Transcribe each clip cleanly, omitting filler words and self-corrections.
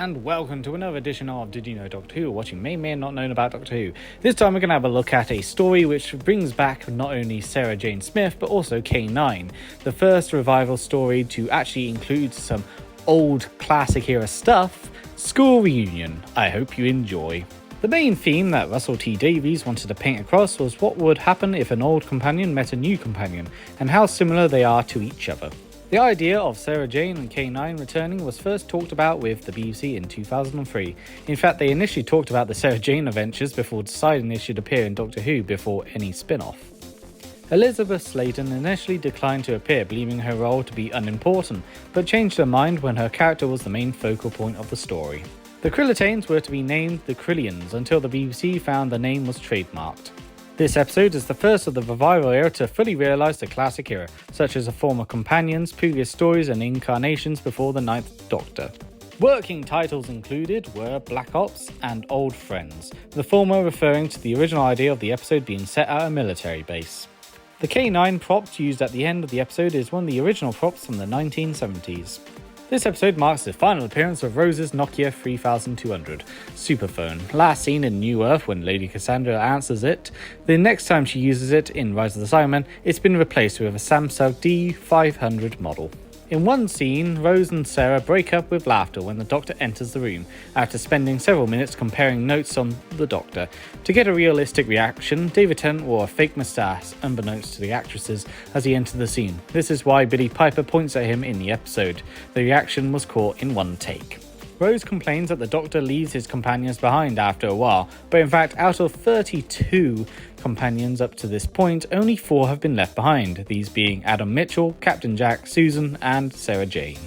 and welcome to another edition of Did You Know Doctor Who, what you may not known about Doctor Who. This time we're going to have a look at a story which brings back not only Sarah Jane Smith but also K9, the first revival story to actually include some old classic era stuff, School Reunion. I hope you enjoy. The main theme that Russell T Davies wanted to paint across was what would happen if an old companion met a new companion, and how similar they are to each other. The idea of Sarah Jane and K9 returning was first talked about with the BBC in 2003. In fact, they initially talked about the Sarah Jane adventures before deciding they should appear in Doctor Who before any spin-off. Elizabeth Sladen initially declined to appear, believing her role to be unimportant, but changed her mind when her character was the main focal point of the story. The Krillitanes were to be named the Krillians until the BBC found the name was trademarked. This episode is the first of the revival era to fully realise the classic era, such as the former companions, previous stories and incarnations before the Ninth Doctor. Working titles included were Black Ops and Old Friends, the former referring to the original idea of the episode being set at a military base. The K9 prop used at the end of the episode is one of the original props from the 1970s. This episode marks the final appearance of Rose's Nokia 3200 superphone, last seen in New Earth when Lady Cassandra answers it. The next time she uses it in Rise of the Cybermen, it's been replaced with a Samsung D500 model. In one scene, Rose and Sarah break up with laughter when the Doctor enters the room, after spending several minutes comparing notes on the Doctor. To get a realistic reaction, David Tennant wore a fake moustache, unbeknownst to the actresses, as he entered the scene. This is why Billie Piper points at him in the episode. The reaction was caught in one take. Rose complains that the Doctor leaves his companions behind after a while, but in fact out of 32 companions up to this point, only 4 have been left behind, these being Adam Mitchell, Captain Jack, Susan and Sarah Jane.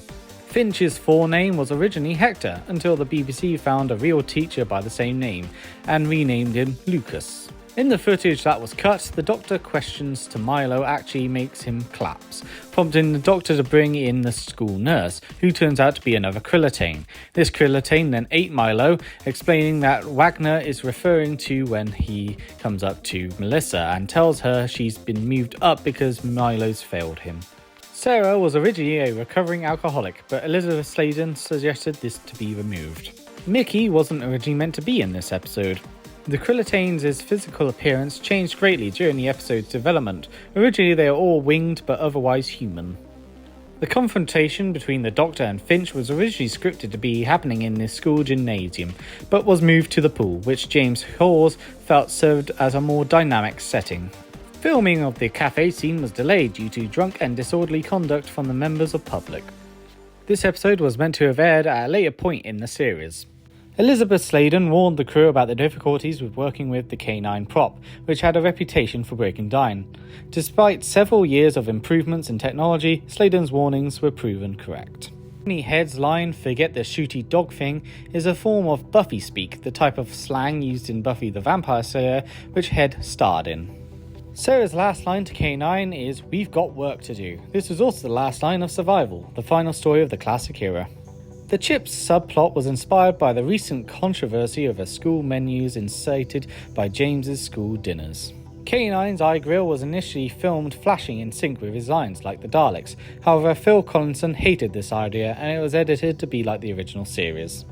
Finch's forename was originally Hector, until the BBC found a real teacher by the same name, and renamed him Lucas. In the footage that was cut, the Doctor questions to Milo actually makes him collapse, prompting the Doctor to bring in the school nurse, who turns out to be another Krillitane. This Krillitane then ate Milo, explaining that Wagner is referring to when he comes up to Melissa and tells her she's been moved up because Milo's failed him. Sarah was originally a recovering alcoholic, but Elizabeth Sladen suggested this to be removed. Mickey wasn't originally meant to be in this episode. The Krillitanes' physical appearance changed greatly during the episode's development. Originally they are all winged but otherwise human. The confrontation between the Doctor and Finch was originally scripted to be happening in the school gymnasium, but was moved to the pool, which James Hawes felt served as a more dynamic setting. Filming of the cafe scene was delayed due to drunk and disorderly conduct from the members of public. This episode was meant to have aired at a later point in the series. Elizabeth Sladen warned the crew about the difficulties with working with the K9 prop, which had a reputation for breaking down. Despite several years of improvements in technology, Sladen's warnings were proven correct. Head's line, "Forget the shooty dog thing," is a form of Buffy speak, the type of slang used in Buffy the Vampire Slayer, which Head starred in. Sarah's last line to K9 is, "We've got work to do." This was also the last line of Survival, the final story of the classic era. The Chips subplot was inspired by the recent controversy over school menus incited by James's school dinners. K9's eye grill was initially filmed flashing in sync with his lines, like the Daleks. However, Phil Collinson hated this idea and it was edited to be like the original series.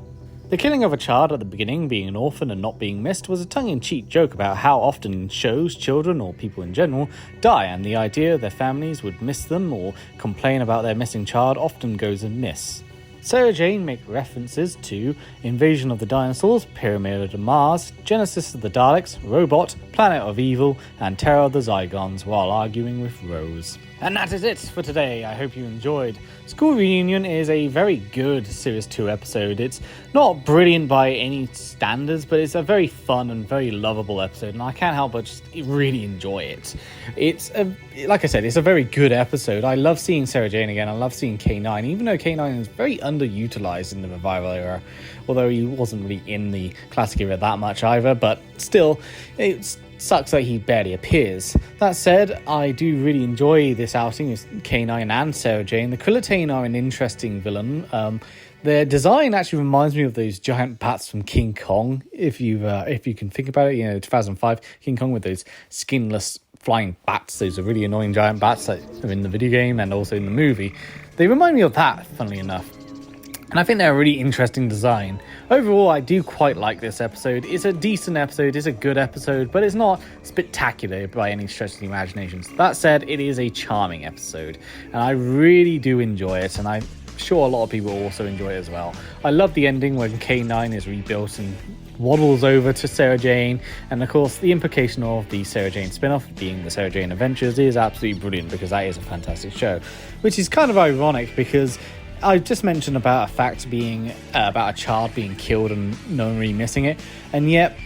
The killing of a child at the beginning, being an orphan and not being missed, was a tongue-in-cheek joke about how often in shows, children or people in general die, and the idea their families would miss them or complain about their missing child often goes amiss. Sarah Jane makes references to Invasion of the Dinosaurs, Pyramid of Mars, Genesis of the Daleks, Robot, Planet of Evil, and Terror of the Zygons, while arguing with Rose. And that is it for today. I hope you enjoyed. School Reunion is a very good Series 2 episode. It's not brilliant by any standards, but it's a very fun and very lovable episode, and I can't help but just really enjoy it. Like I said, it's a very good episode. I love seeing Sarah Jane again. I love seeing K9, even though K9 is very underutilized in the revival era, although he wasn't really in the classic era that much either, but still, it sucks that he barely appears. That said, I do really enjoy this outing with K9 and Sarah Jane. The Krillitane are an interesting villain. Their design actually reminds me of those giant bats from King Kong, if you can think about it. 2005 King Kong with those skinless flying bats. Those are really annoying giant bats that are in the video game and also in the movie. They remind me of that, funnily enough. And I think they're a really interesting design. Overall, I do quite like this episode. It's a decent episode, it's a good episode, but it's not spectacular by any stretch of the imagination. That said, it is a charming episode, and I really do enjoy it, and I'm sure a lot of people also enjoy it as well. I love the ending when K9 is rebuilt and waddles over to Sarah Jane, and of course the implication of the Sarah Jane spin-off being the Sarah Jane Adventures is absolutely brilliant, because that is a fantastic show, which is kind of ironic because I just mentioned about a fact being about a child being killed and no one really missing it, and yet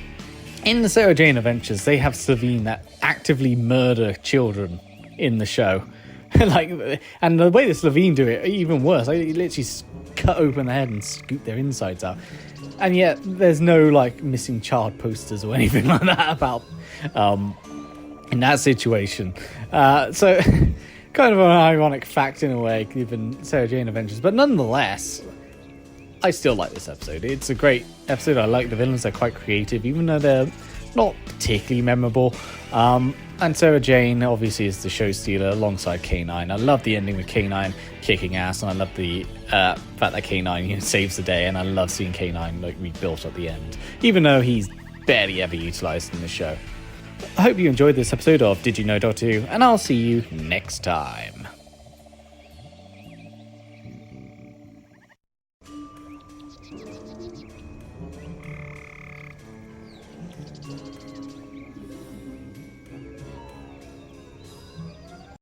in the Sarah Jane Adventures they have Savine that actively murder children in the show. And the way that Slovene do it, even worse. They literally cut open the head and scoop their insides out. And yet, there's no missing child posters or anything like that about in that situation. So, kind of an ironic fact in a way, given Sarah Jane Adventures. But nonetheless, I still like this episode. It's a great episode. I like the villains; they're quite creative, even though they're not particularly memorable. And Sarah Jane obviously is the show stealer alongside K9. I love the ending with K9 kicking ass, and I love the fact that K9 saves the day, and I love seeing K9 rebuilt at the end, even though he's barely ever utilised in the show. I hope you enjoyed this episode of Did You Know Doctor Who, and I'll see you next time.